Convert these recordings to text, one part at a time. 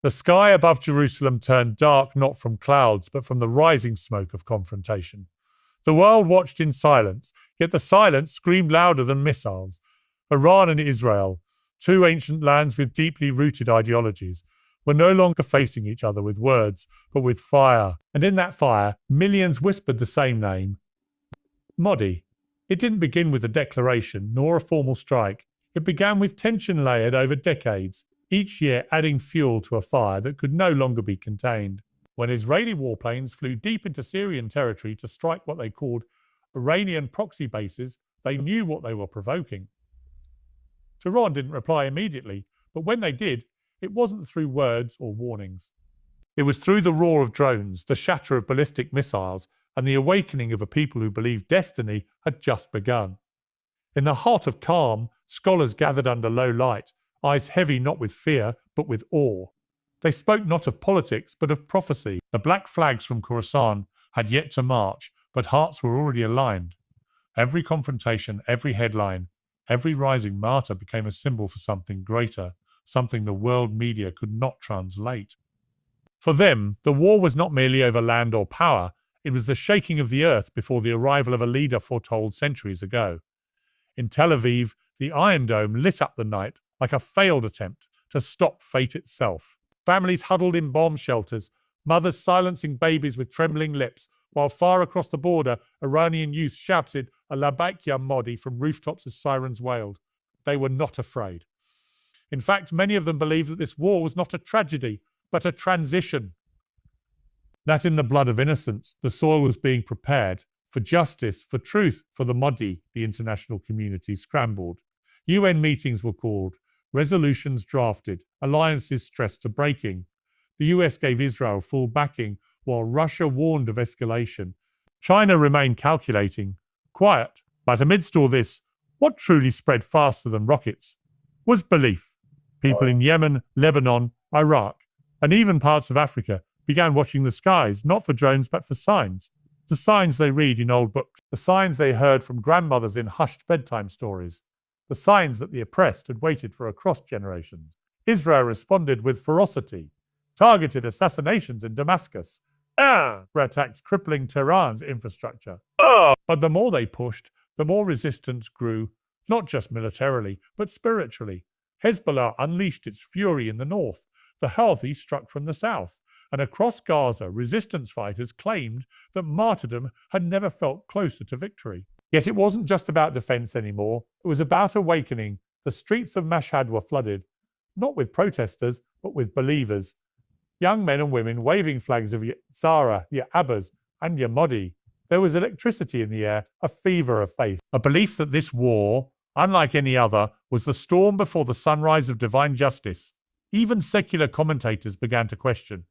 The sky above Jerusalem turned dark not from clouds, but from the rising smoke of confrontation. The world watched in silence, yet the silence screamed louder than missiles. Iran and Israel, two ancient lands with deeply rooted ideologies, were no longer facing each other with words, but with fire. And in that fire, millions whispered the same name, Mahdi. It didn't begin with a declaration, nor a formal strike. It began with tension layered over decades, each year adding fuel to a fire that could no longer be contained. When Israeli warplanes flew deep into Syrian territory to strike what they called Iranian proxy bases, they knew what they were provoking. Tehran didn't reply immediately, but when they did, it wasn't through words or warnings. It was through the roar of drones, the shatter of ballistic missiles, and the awakening of a people who believed destiny had just begun. In the heart of calm, scholars gathered under low light, eyes heavy not with fear, but with awe. They spoke not of politics, but of prophecy. The black flags from Khorasan had yet to march, but hearts were already aligned. Every confrontation, every headline, every rising martyr became a symbol for something greater, something the world media could not translate. For them, the war was not merely over land or power, it was the shaking of the earth before the arrival of a leader foretold centuries ago. In Tel Aviv, the Iron Dome lit up the night like a failed attempt to stop fate itself. Families huddled in bomb shelters, mothers silencing babies with trembling lips, while far across the border, Iranian youth shouted a labbaik ya Mahdi from rooftops as sirens wailed. They were not afraid. In fact, many of them believed that this war was not a tragedy, but a transition. That in the blood of innocence, the soil was being prepared for justice, for truth, for the Mahdi, the international community scrambled. UN meetings were called, resolutions drafted, alliances stressed to breaking. The US gave Israel full backing, while Russia warned of escalation. China remained calculating, quiet. But amidst all this, what truly spread faster than rockets was belief. People in Yemen, Lebanon, Iraq, and even parts of Africa began watching the skies, not for drones, but for signs. The signs they read in old books, the signs they heard from grandmothers in hushed bedtime stories, the signs that the oppressed had waited for across generations. Israel responded with ferocity, targeted assassinations in Damascus, attacks crippling Tehran's infrastructure. But the more they pushed, the more resistance grew, not just militarily, but spiritually. Hezbollah unleashed its fury in the north, the Houthis struck from the south, and across Gaza, resistance fighters claimed that martyrdom had never felt closer to victory. Yet it wasn't just about defense anymore, it was about awakening. The streets of Mashhad were flooded, not with protesters, but with believers. Young men and women waving flags of Zara, Ya Abbas, and Ya Mahdi. There was electricity in the air, a fever of faith, a belief that this war, unlike any other, was the storm before the sunrise of divine justice. Even secular commentators began to question,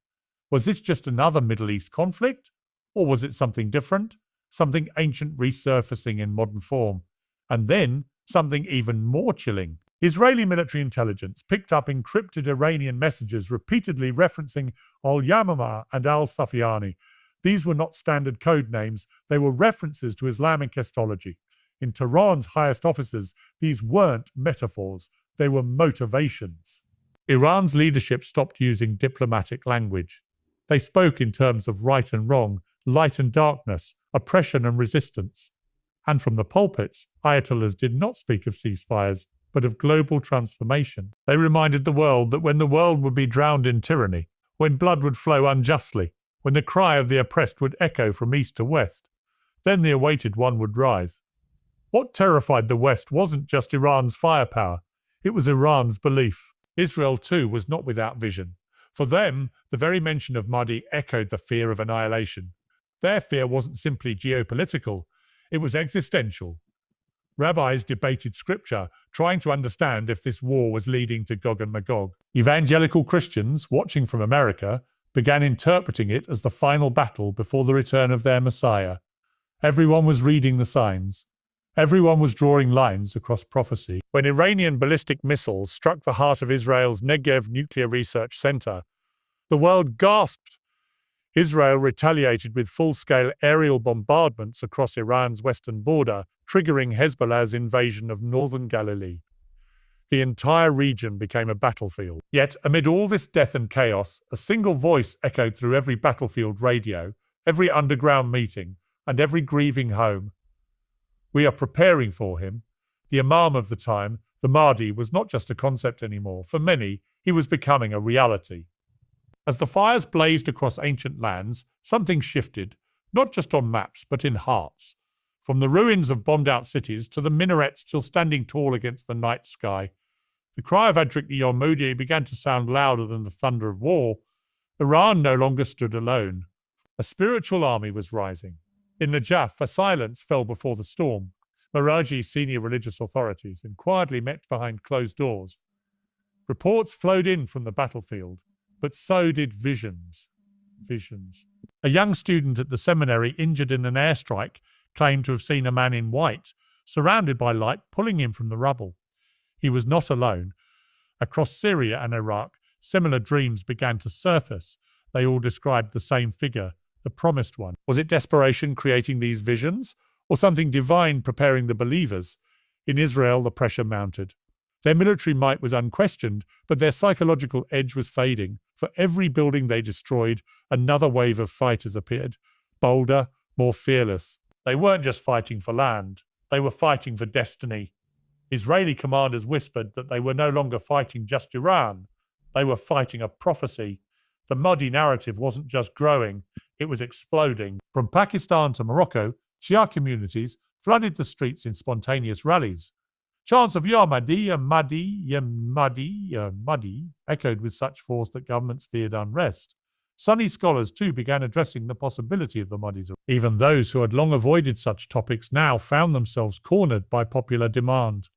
was this just another Middle East conflict? Or was it something different? Something ancient resurfacing in modern form? And then, something even more chilling. Israeli military intelligence picked up encrypted Iranian messages repeatedly referencing al-Yamama and al-Safiyani. These were not standard code names, they were references to Islamic astrology. In Tehran's highest officers, these weren't metaphors, they were motivations. Iran's leadership stopped using diplomatic language. They spoke in terms of right and wrong, light and darkness, oppression and resistance. And from the pulpits, ayatollahs did not speak of ceasefires, but of global transformation. They reminded the world that when the world would be drowned in tyranny, when blood would flow unjustly, when the cry of the oppressed would echo from east to west, then the awaited one would rise. What terrified the West wasn't just Iran's firepower, it was Iran's belief. Israel, too, was not without vision. For them, the very mention of Mahdi echoed the fear of annihilation. Their fear wasn't simply geopolitical, it was existential. Rabbis debated scripture, trying to understand if this war was leading to Gog and Magog. Evangelical Christians, watching from America, began interpreting it as the final battle before the return of their Messiah. Everyone was reading the signs. Everyone was drawing lines across prophecy. When Iranian ballistic missiles struck the heart of Israel's Negev nuclear research center, the world gasped. Israel retaliated with full-scale aerial bombardments across Iran's western border, triggering Hezbollah's invasion of northern Galilee. The entire region became a battlefield. Yet, amid all this death and chaos, a single voice echoed through every battlefield radio, every underground meeting, and every grieving home. We are preparing for him. The Imam of the time, the Mahdi, was not just a concept anymore. For many, he was becoming a reality. As the fires blazed across ancient lands, something shifted, not just on maps, but in hearts. From the ruins of bombed-out cities to the minarets still standing tall against the night sky, the cry of Adrik Yomudi began to sound louder than the thunder of war. Iran no longer stood alone. A spiritual army was rising. In Najaf, a silence fell before the storm. Meraji's senior religious authorities and quietly met behind closed doors. Reports flowed in from the battlefield, but so did visions. A young student at the seminary injured in an airstrike claimed to have seen a man in white, surrounded by light, pulling him from the rubble. He was not alone. Across Syria and Iraq, similar dreams began to surface. They all described the same figure, the promised one. Was it desperation creating these visions, or something divine preparing the believers? In Israel, the pressure mounted. Their military might was unquestioned, but their psychological edge was fading. For every building they destroyed, another wave of fighters appeared, bolder, more fearless. They weren't just fighting for land, they were fighting for destiny. Israeli commanders whispered that they were no longer fighting just Iran, they were fighting a prophecy. The Mahdi narrative wasn't just growing, it was exploding. From Pakistan to Morocco, Shia communities flooded the streets in spontaneous rallies. Chants of Ya Mahdi, Ya Mahdi, Ya Mahdi, Ya Mahdi echoed with such force that governments feared unrest. Sunni scholars too began addressing the possibility of the Mahdi's. Even those who had long avoided such topics now found themselves cornered by popular demand.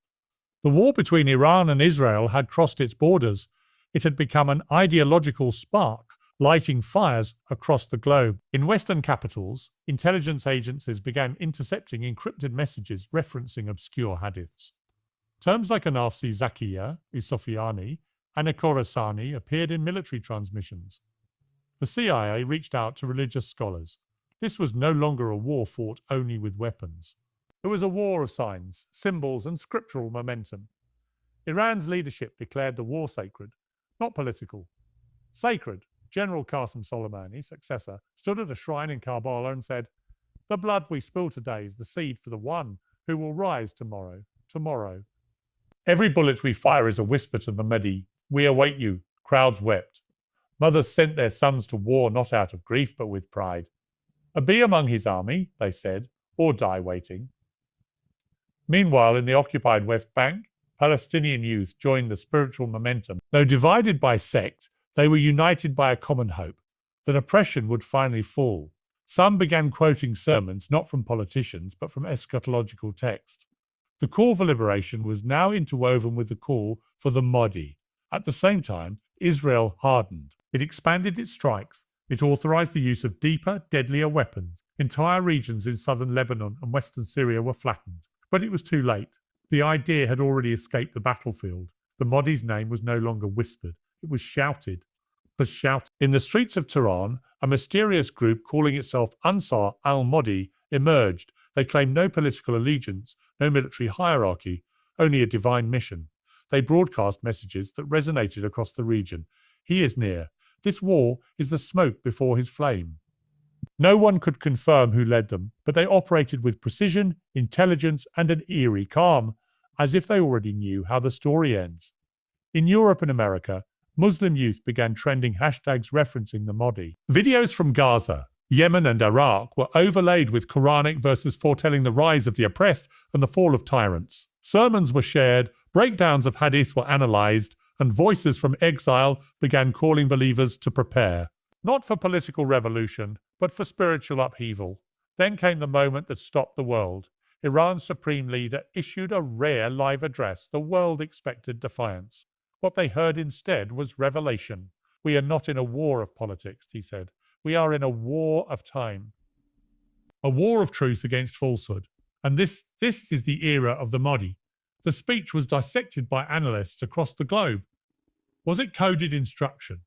The war between Iran and Israel had crossed its borders. It had become an ideological spark, lighting fires across the globe. In Western capitals, intelligence agencies began intercepting encrypted messages referencing obscure hadiths. Terms like Anafsi Zakiya, Isofiani, and Khorasani appeared in military transmissions. The CIA reached out to religious scholars. This was no longer a war fought only with weapons. It was a war of signs, symbols, and scriptural momentum. Iran's leadership declared the war sacred, not political. Sacred. General Qasem Soleimani's successor stood at a shrine in Karbala and said, "The blood we spill today is the seed for the one who will rise tomorrow. Every bullet we fire is a whisper to the Mahdi. We await you." Crowds wept. Mothers sent their sons to war not out of grief but with pride. "Be among his army," they said, "or die waiting." Meanwhile, in the occupied West Bank, Palestinian youth joined the spiritual momentum. Though divided by sect, they were united by a common hope that oppression would finally fall. Some began quoting sermons not from politicians but from eschatological text. The call for liberation was now interwoven with the call for the Mahdi. At the same time, Israel hardened. It expanded its strikes. It authorized the use of deeper, deadlier weapons. Entire regions in southern Lebanon and western Syria were flattened. But it was too late. The idea had already escaped the battlefield. The Mahdi's name was no longer whispered. It was shouted. In the streets of Tehran, a mysterious group calling itself Ansar al-Mahdi emerged. They claimed no political allegiance, no military hierarchy, only a divine mission. They broadcast messages that resonated across the region. He is near. This war is the smoke before his flame. No one could confirm who led them, but they operated with precision, intelligence, and an eerie calm, as if they already knew how the story ends. In Europe and America, Muslim youth began trending hashtags referencing the Mahdi. Videos from Gaza, Yemen, and Iraq were overlaid with Quranic verses foretelling the rise of the oppressed and the fall of tyrants. Sermons were shared, breakdowns of hadith were analysed, and voices from exile began calling believers to prepare. Not for political revolution, but for spiritual upheaval. Then came the moment that stopped the world. Iran's supreme leader issued a rare live address. The world expected defiance. What they heard instead was revelation. "We are not in a war of politics," he said. "We are in a war of time. A war of truth against falsehood. And this is the era of the Mahdi." The speech was dissected by analysts across the globe. Was it coded instruction?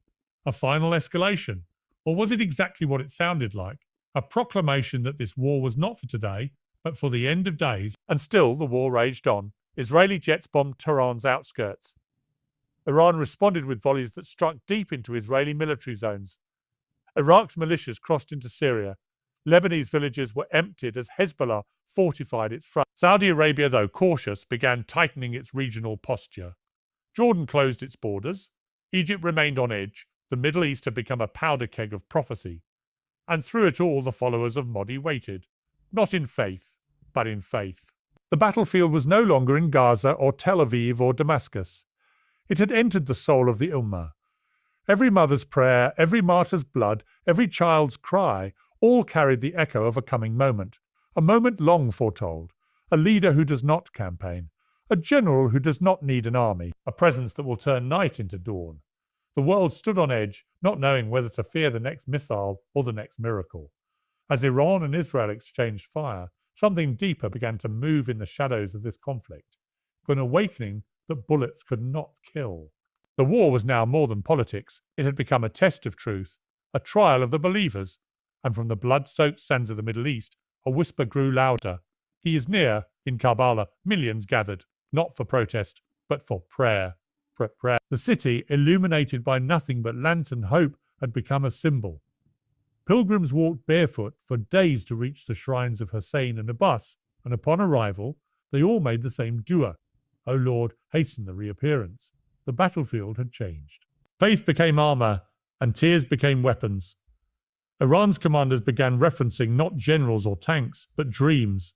A final escalation? Or was it exactly what it sounded like? A proclamation that this war was not for today, but for the end of days. And still the war raged on. Israeli jets bombed Tehran's outskirts. Iran responded with volleys that struck deep into Israeli military zones. Iraq's militias crossed into Syria. Lebanese villages were emptied as Hezbollah fortified its front. Saudi Arabia, though cautious, began tightening its regional posture. Jordan closed its borders. Egypt remained on edge. The Middle East had become a powder keg of prophecy. And through it all, the followers of Mahdi waited. Not in faith, but in faith. The battlefield was no longer in Gaza or Tel Aviv or Damascus. It had entered the soul of the Ummah. Every mother's prayer, every martyr's blood, every child's cry, all carried the echo of a coming moment. A moment long foretold. A leader who does not campaign. A general who does not need an army. A presence that will turn night into dawn. The world stood on edge, not knowing whether to fear the next missile or the next miracle. As Iran and Israel exchanged fire, something deeper began to move in the shadows of this conflict. An awakening that bullets could not kill. The war was now more than politics. It had become a test of truth, a trial of the believers. And from the blood-soaked sands of the Middle East, a whisper grew louder. He is near. In Karbala, millions gathered, not for protest, but for prayer. Prayer. The city, illuminated by nothing but lantern hope, had become a symbol. Pilgrims walked barefoot for days to reach the shrines of Hussein and Abbas, and upon arrival, they all made the same dua. O Lord, hasten the reappearance. The battlefield had changed. Faith became armor, and tears became weapons. Iran's commanders began referencing not generals or tanks, but dreams.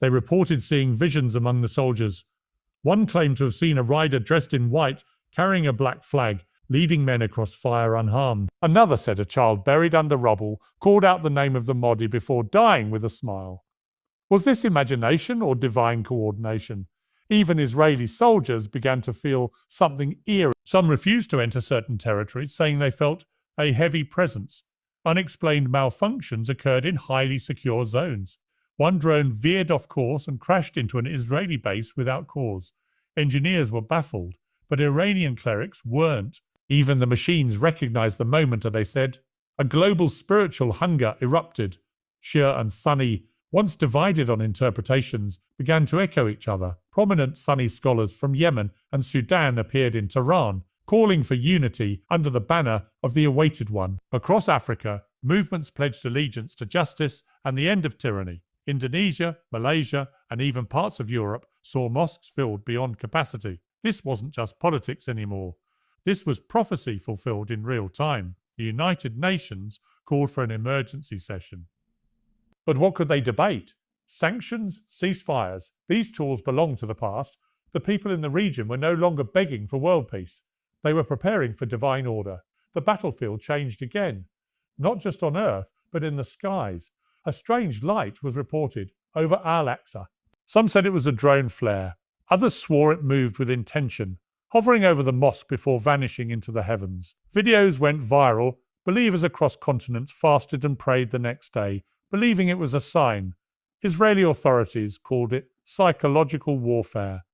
They reported seeing visions among the soldiers. One claimed to have seen a rider dressed in white, carrying a black flag, leading men across fire unharmed. Another said a child buried under rubble called out the name of the Mahdi before dying with a smile. Was this imagination or divine coordination? Even Israeli soldiers began to feel something eerie. Some refused to enter certain territories, saying they felt a heavy presence. Unexplained malfunctions occurred in highly secure zones. One drone veered off course and crashed into an Israeli base without cause. Engineers were baffled, but Iranian clerics weren't. Even the machines recognized the moment, they said. A global spiritual hunger erupted. Shia and Sunni, once divided on interpretations, began to echo each other. Prominent Sunni scholars from Yemen and Sudan appeared in Tehran, calling for unity under the banner of the Awaited One. Across Africa, movements pledged allegiance to justice and the end of tyranny. Indonesia, Malaysia, and even parts of Europe saw mosques filled beyond capacity. This wasn't just politics anymore. This was prophecy fulfilled in real time. The United Nations called for an emergency session. But what could they debate? Sanctions, ceasefires. These tools belonged to the past. The people in the region were no longer begging for world peace. They were preparing for divine order. The battlefield changed again. Not just on earth, but in the skies. A strange light was reported over Al-Aqsa. Some said it was a drone flare. Others swore it moved with intention, hovering over the mosque before vanishing into the heavens. Videos went viral. Believers across continents fasted and prayed the next day, believing it was a sign. Israeli authorities called it psychological warfare.